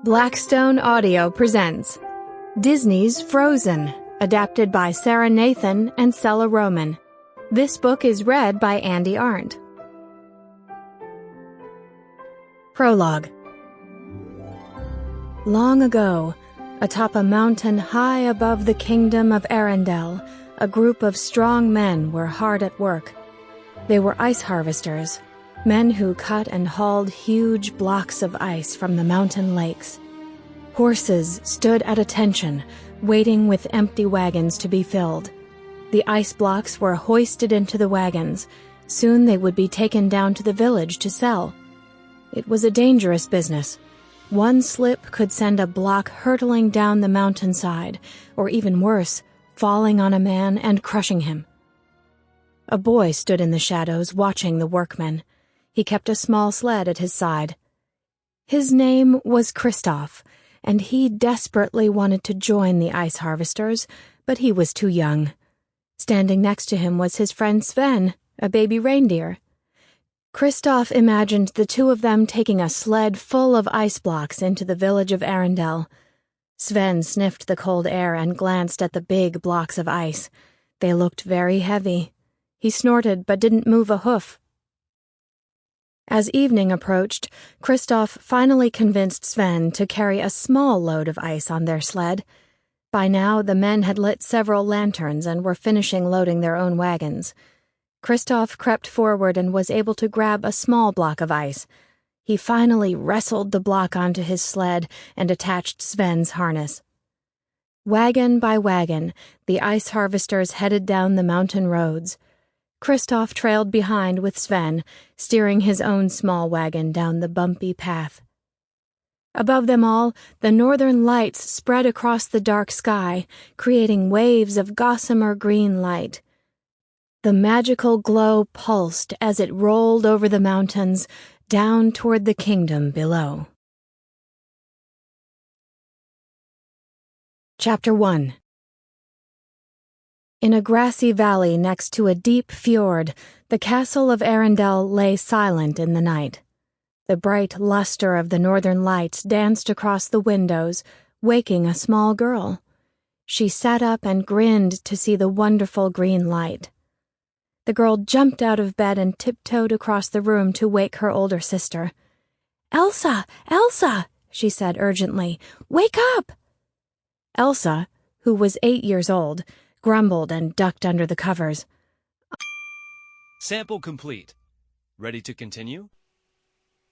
Blackstone Audio presents Disney's Frozen, adapted by Sarah Nathan and Sella Roman. This book is read by Andi Arndt. Prologue. Long ago, atop a mountain high above the kingdom of Arendelle, a group of strong men were hard at work. They were ice harvesters, men who cut and hauled huge blocks of ice from the mountain lakes. Horses stood at attention, waiting with empty wagons to be filled. The ice blocks were hoisted into the wagons. Soon they would be taken down to the village to sell. It was a dangerous business. One slip could send a block hurtling down the mountainside, or even worse, falling on a man and crushing him. A boy stood in the shadows watching the workmen. He kept a small sled at his side. His name was Kristoff, and he desperately wanted to join the ice harvesters, but he was too young. Standing next to him was his friend Sven, a baby reindeer. Kristoff imagined the two of them taking a sled full of ice blocks into the village of Arendelle. Sven sniffed the cold air and glanced at the big blocks of ice. They looked very heavy. He snorted but didn't move a hoof. As evening approached, Kristoff finally convinced Sven to carry a small load of ice on their sled. By now, the men had lit several lanterns and were finishing loading their own wagons. Kristoff crept forward and was able to grab a small block of ice. He finally wrestled the block onto his sled and attached Sven's harness. Wagon by wagon, the ice harvesters headed down the mountain roads. Kristoff trailed behind with Sven, steering his own small wagon down the bumpy path. Above them all, the northern lights spread across the dark sky, creating waves of gossamer green light. The magical glow pulsed as it rolled over the mountains, down toward the kingdom below. Chapter 1. In a grassy valley next to a deep fjord, the castle of Arendelle lay silent in the night. The bright luster of the northern lights danced across the windows, waking a small girl. She sat up and grinned to see the wonderful green light. The girl jumped out of bed and tiptoed across the room to wake her older sister. "Elsa! Elsa!" she said urgently. "Wake up!" Elsa, who was 8 years old, grumbled and ducked under the covers. Sample complete. Ready to continue?